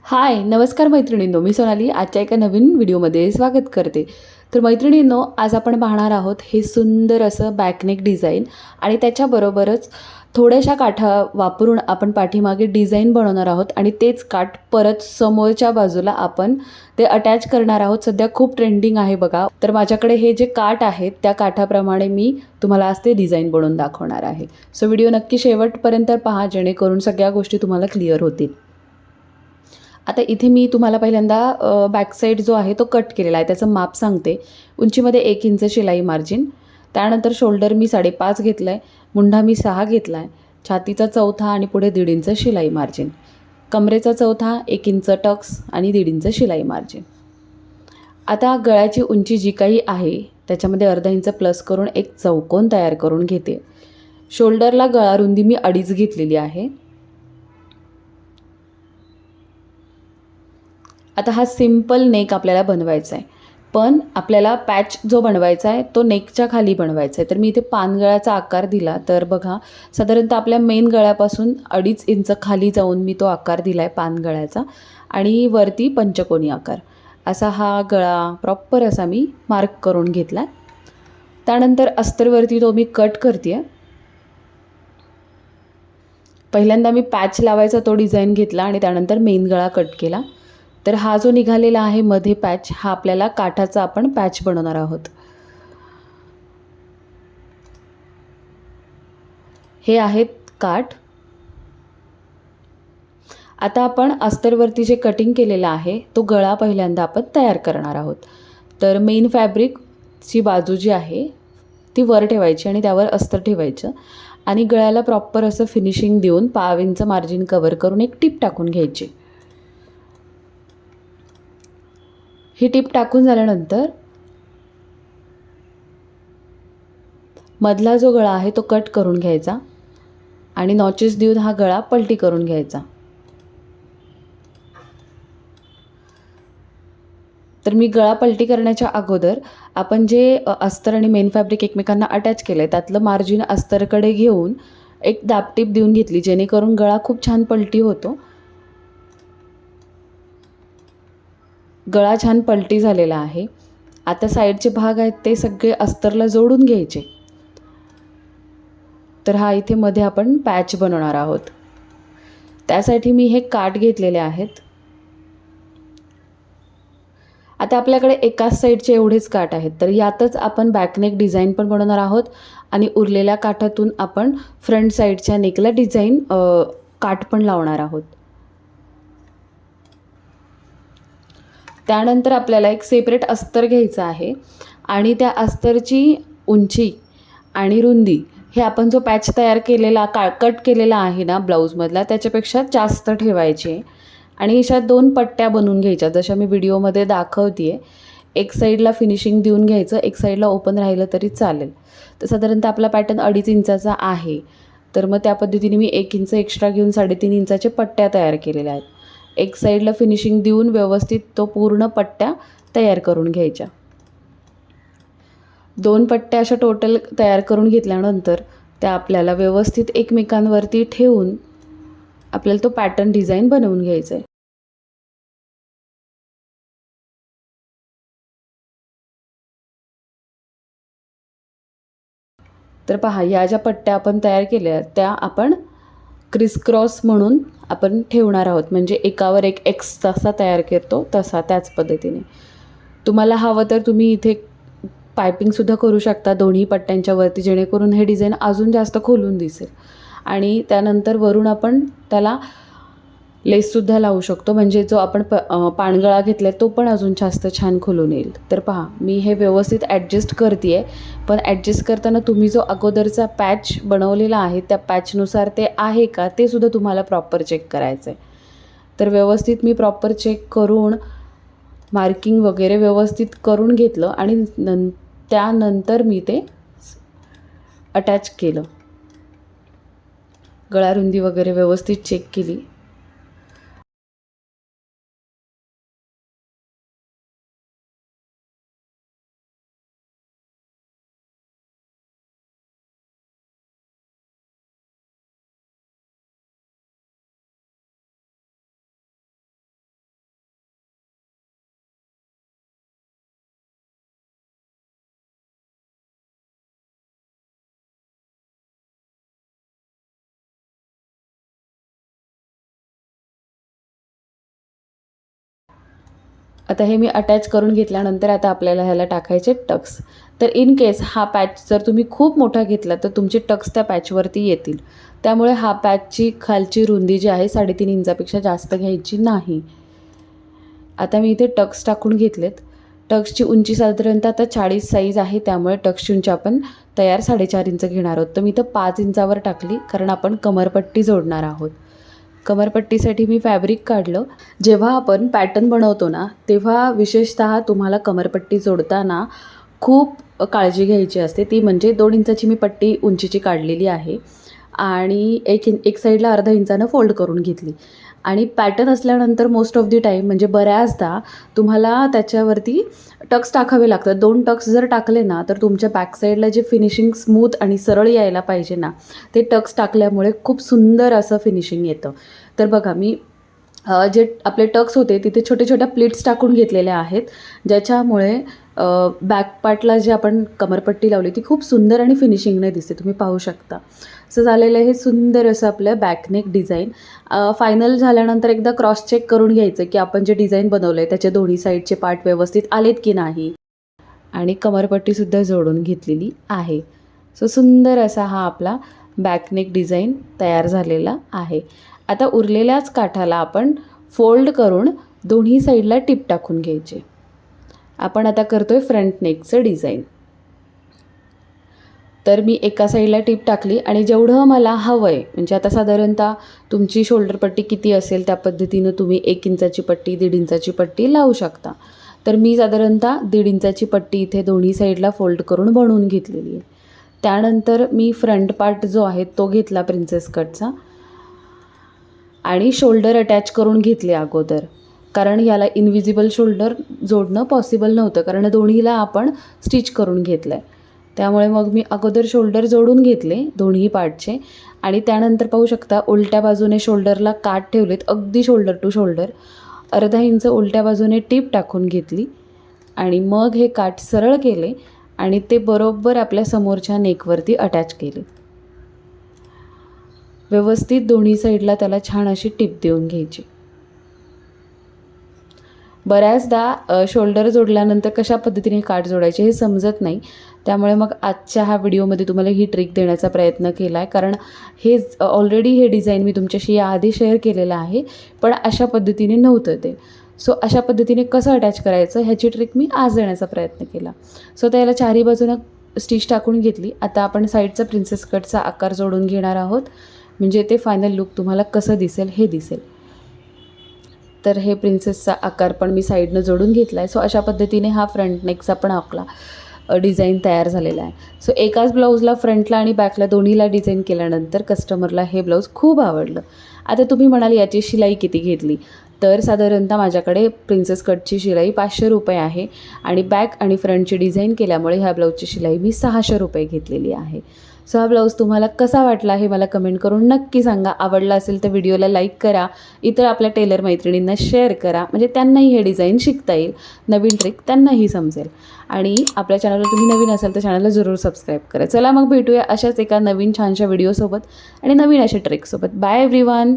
हाय, नमस्कार मैत्रिणींनो. मी सोनाली आजच्या एका नवीन व्हिडिओमध्ये स्वागत करते. तर मैत्रिणींनो, आज आपण पाहणार आहोत हे सुंदर असं बॅकनेक डिझाईन आणि त्याच्याबरोबरच थोड्याशा काठा वापरून आपण पाठीमागे डिझाईन बनवणार आहोत आणि तेच काठ परत समोरच्या बाजूला आपण ते अटॅच करणार आहोत. सध्या खूप ट्रेंडिंग आहे बघा. तर माझ्याकडे हे जे काठ आहेत त्या काठाप्रमाणे मी तुम्हाला आज ते डिझाईन बनवून दाखवणार आहे. सो व्हिडिओ नक्की शेवटपर्यंत पहा, जेणेकरून सगळ्या गोष्टी तुम्हाला क्लिअर होतील. आता इथे मी तुम्हाला पहिल्यांदा बॅक साईड जो आहे तो कट केलेला आहे, त्याचं माप सांगते. उंचीमध्ये 1 इंच शिलाई मार्जिन, त्यानंतर शोल्डर मी 5.5 घेतला आहे, मुंढा मी 6 घेतला आहे, छातीचा चौथा आणि पुढे 1.5 इंच शिलाई मार्जिन, कमरेचा चौथा 1 इंच टक्स आणि 1.5 इंच शिलाई मार्जिन. आता गळ्याची उंची जी काही आहे त्याच्यामध्ये अर्धा इंच प्लस करून एक चौकोन तयार करून घेते. शोल्डरला गळा रुंदी मी 2.5 घेतलेली आहे. आता हा सिम्पल नेक आपल्याला बनवायचा आहे, पण आपल्याला पॅच जो बनवायचा आहे तो नेकच्या खाली बनवायचा आहे. तर मी इथे पानगळ्याचा आकार दिला. तर बघा, साधारणतः आपल्या मेन गळ्यापासून 2.5 इंच खाली जाऊन मी तो आकार दिला आहे पानगळ्याचा आणि वरती पंचकोनी आकार असा हा गळा प्रॉपर असा मी मार्क करून घेतला. त्यानंतर अस्तरवरती तो मी कट करते आहे. पहिल्यांदा मी पॅच लावायचा तो डिझाईन घेतला आणि त्यानंतर मेन गळा कट केला. तर हा जो निघालेला आहे मध्ये पॅच, हा आपल्याला काठाचा आपण पॅच बनवणार आहोत. हे आहेत काठ. आता आपण अस्तरवरती जे कटिंग केलेलं आहे तो गळा पहिल्यांदा आपण तयार करणार आहोत. तर मेन फॅब्रिकची बाजू जी आहे ती वर ठेवायची आणि त्यावर अस्तर ठेवायचं आणि गळ्याला प्रॉपर असं फिनिशिंग देऊन 1/2 इंच मार्जिन कव्हर करून एक टिप टाकून घ्यायची. ही टिप टाकून झाल्यानंतर मधला जो गळा आहे तो कट करून घ्यायचा आणि नॉचेस देऊन हा गळा पलटी करून घ्यायचा. तर मी गळा पलटी करण्याच्या अगोदर आपण जे अस्तर आणि मेन फॅब्रिक एकमेकांना अटॅच केलं आहे त्यातलं मार्जिन अस्तरकडे घेऊन एक दाबटीप देऊन घेतली, जेणेकरून गळा खूप छान पलटी होतो. गळा छान पलटी झालेला आहे. आता साईडचे भाग आहेत ते सगळे अस्तरला जोडून घ्यायचे. तर हा इथे मध्ये आपण पॅच बनवणार आहोत. त्यासाठी मी हे काठ घेतलेले आहेत. आता आपल्याकडे एकाच साईडचे एवढेच काठ आहेत, तर यातच आपण बॅकनेक डिझाईन पण बनवणार आहोत आणि उरलेल्या काठातून आपण फ्रंट साईडच्या नेकला डिझाईन काठ पण लावणार आहोत. त्यानंतर आपल्याला एक सेपरेट अस्तर घ्यायचं आहे आणि त्या अस्तरची उंची आणि रुंदी हे आपण जो पॅच तयार केलेला कट केलेला आहे ना ब्लाऊजमधला त्याच्यापेक्षा जास्त ठेवायचे आणि अशा 2 पट्ट्या बनवून घ्यायच्या, जशा मी व्हिडिओमध्ये दाखवते आहे. एक साईडला फिनिशिंग देऊन घ्यायचं, एक साईडला ओपन राहिलं तरी चालेल. तर साधारणतः आपला पॅटर्न 2.5 इंचाचा आहे, तर मग त्या पद्धतीने मी 1 इंच एक्स्ट्रा घेऊन 3.5 इंचाच्या पट्ट्या तयार केलेल्या आहेत. एक साईडला फिनिशिंग देऊन व्यवस्थित तो पूर्ण पट्ट्या तयार करून घ्यायच्या. 2 पट्ट्या अशा टोटल तयार करून घेतल्यानंतर त्या आपल्याला व्यवस्थित एकमेकांवरती ठेवून आपल्याला तो पॅटर्न डिझाईन बनवून घ्यायचा आहे. तर पहा, या ज्या पट्ट्या आपण तयार केल्या त्या आपण क्रिस क्रॉस म्हणून आपण ठेवणार आहोत, म्हणजे एकावर एक एक्स जसा तयार करतो तसा त्याच पद्धतीने. तुम्हाला हवं तर तुम्ही इथे पायपिंगसुद्धा करू शकता दोन्ही पट्ट्यांच्या वरती, जेणेकरून हे डिझाईन अजून जास्त खोलून दिसेल. आणि त्यानंतर वरून आपण त्याला लेससुद्धा लावू शकतो, म्हणजे जो आपण पानगळा घेतला आहे तो पण अजून जास्त छान खुलून येईल. तर पहा, मी हे व्यवस्थित ॲडजस्ट करते आहे, पण ॲडजस्ट करताना तुम्ही जो अगोदरचा पॅच बनवलेला आहे त्या पॅचनुसार ते आहे का ते सुद्धा तुम्हाला प्रॉपर चेक करायचं आहे. तर व्यवस्थित मी प्रॉपर चेक करून मार्किंग वगैरे व्यवस्थित करून घेतलं आणि त्यानंतर मी ते अटॅच केलं. गळारुंदी वगैरे व्यवस्थित चेक केली. आता हे मी अटॅच करून घेतल्यानंतर आता आपल्याला ह्याला टाकायचे टक्स. तर इन केस हा पॅच जर तुम्ही खूप मोठा घेतला तर तुमचे टक्स त्या पॅचवरती येतील. त्यामुळे हा पॅचची खालची रुंदी जी आहे 3.5 इंचापेक्षा जास्त घ्यायची नाही. आता मी इथे टक्स टाकून घेतलेत. टक्सची उंची साधारणतः आता 40 साईज आहे, त्यामुळे टक्सची उंची आपण तयार 4.5 इंच घेणार आहोत. तर मी इथं 5 इंचावर टाकली, कारण आपण कमरपट्टी जोडणार आहोत. कमरपट्टीसाठी मी फॅब्रिक काढलं. जेव्हा आपण पॅटर्न बनवतो ना, तेव्हा विशेषतः तुम्हाला कमरपट्टी जोडताना खूप काळजी घ्यायची असते. ती म्हणजे 2 इंचाची मी पट्टी उंचीची काढलेली आहे आणि एक साईडला अर्धा इंचानं फोल्ड करून घेतली. आणि पॅटर्न असल्यानंतर मोस्ट ऑफ दी टाईम म्हणजे बऱ्याचदा तुम्हाला त्याच्यावरती टक्स टाकावे लागतात. 2 टक्स जर टाकले ना, तर तुमच्या बॅक साईडला जे फिनिशिंग स्मूथ आणि सरळ यायला पाहिजे ना, ते टक्स टाकल्यामुळे खूप सुंदर असं फिनिशिंग येतं. तर बघा, मी जे आपले टक्स होते तिथे छोटे छोट्या प्लीट्स टाकून घेतलेल्या आहेत, ज्याच्यामुळे बॅक पार्टला जे आपण कमरपट्टी लावली ती खूप सुंदर आणि फिनिशिंगने दिसते. तुम्ही पाहू शकता. असं झालेलं आहे हे सुंदर असं आपलं बॅकनेक डिझाईन. फायनल झाल्यानंतर एकदा क्रॉस चेक करून घ्यायचं की आपण जे डिझाईन बनवलं आहे त्याचे दोन्ही साईडचे पार्ट व्यवस्थित आलेत की नाही. आणि कमरपट्टीसुद्धा जोडून घेतलेली आहे. सो सुंदर असा हा आपला बॅकनेक डिझाईन तयार झालेला आहे. आता उरलेल्याच काठाला आपण फोल्ड करून दोन्ही साईडला टिप टाकून घ्यायचे. आपण आता करतोय फ्रंट नेकचं डिझाईन. तर मी एका साईडला टिप टाकली आणि जेवढं मला हवं आहे, म्हणजे आता साधारणतः तुमची शोल्डर पट्टी किती असेल त्या पद्धतीनं तुम्ही 1 इंचाची पट्टी 1.5 इंचाची पट्टी लावू शकता. तर मी साधारणतः 1.5 इंचाची पट्टी इथे दोन्ही साईडला फोल्ड करून बनवून घेतलेली आहे. त्यानंतर मी फ्रंट पार्ट जो आहे तो घेतला प्रिन्सेस कटचा आणि शोल्डर अटॅच करून घेतले अगोदर, कारण याला इनविजिबल शोल्डर जोडणं पॉसिबल नव्हतं, कारण दोन्हीला आपण स्टिच करून घेतलं आहे. त्यामुळे मग मी अगोदर शोल्डर जोडून घेतले दोन्ही पार्टचे आणि त्यानंतर पाहू शकता उलट्या बाजूने शोल्डरला काठ ठेवलेत, अगदी शोल्डर टू शोल्डर. अर्धा इंच उलट्या बाजूने टीप टाकून घेतली आणि मग हे काठ सरळ केले आणि ते बरोबर आपल्या समोरच्या नेकवरती अटॅच केले. व्यवस्थित दोन्ही साईडला त्याला छान अशी टिप देऊन घ्यायची. बऱ्याचदा शोल्डर जोडल्यानंतर कशा पद्धतीने काठ जोडायचे हे समजत नाही, त्यामुळे मग आजच्या ह्या व्हिडिओमध्ये तुम्हाला ही ट्रिक देण्याचा प्रयत्न केला आहे. कारण हे ऑलरेडी हे डिझाईन मी तुमच्याशी याआधी शेअर केलेलं आहे, पण अशा पद्धतीने नव्हतं ते. सो अशा पद्धतीने कसं अटॅच करायचं ह्याची ट्रिक मी आज देण्याचा प्रयत्न केला. सो त्याला चारही बाजूनं स्टिच टाकून घेतली. आता आपण साईडचा प्रिन्सेस कटचा आकार जोडून घेणार आहोत, म्हणजे ते फायनल लुक तुम्हाला कसं दिसेल हे दिसेल. तर हे प्रिन्सेसचा आकार पण मी साईडनं जोडून घेतला आहे. सो अशा पद्धतीने हा फ्रंट नेकचा पण आपला डिझाईन तयार झालेला आहे. सो एकाच ब्लाऊजला फ्रंटला आणि बॅकला दोन्हीला डिझाईन केल्यानंतर कस्टमरला हे ब्लाऊज खूप आवडलं. आता तुम्ही म्हणाल याची शिलाई किती घेतली, तर साधारणतः माझ्याकडे प्रिन्सेस कटची शिलाई 500 रुपये आहे आणि बॅक आणि फ्रंटची डिझाईन केल्यामुळे ह्या ब्लाऊजची शिलाई मी 600 रुपये घेतलेली आहे. सो हा ब्लाऊज तुम्हाला कसा वाटला हे मला कमेंट करून नक्की सांगा. आवडला असेल तर व्हिडिओला लाईक करा, इतर आपल्या टेलर मैत्रिणींना शेअर करा, म्हणजे त्यांनाही हे डिझाईन शिकता येईल, नवीन ट्रिक त्यांनाही समजेल. आणि आपल्या चॅनलवर तुम्ही नवीन असाल तर चॅनलला जरूर सबस्क्राईब करा. चला मग भेटूया अशाच एका नवीन छानशा व्हिडिओसोबत आणि नवीन अशा ट्रिकसोबत. Bye everyone.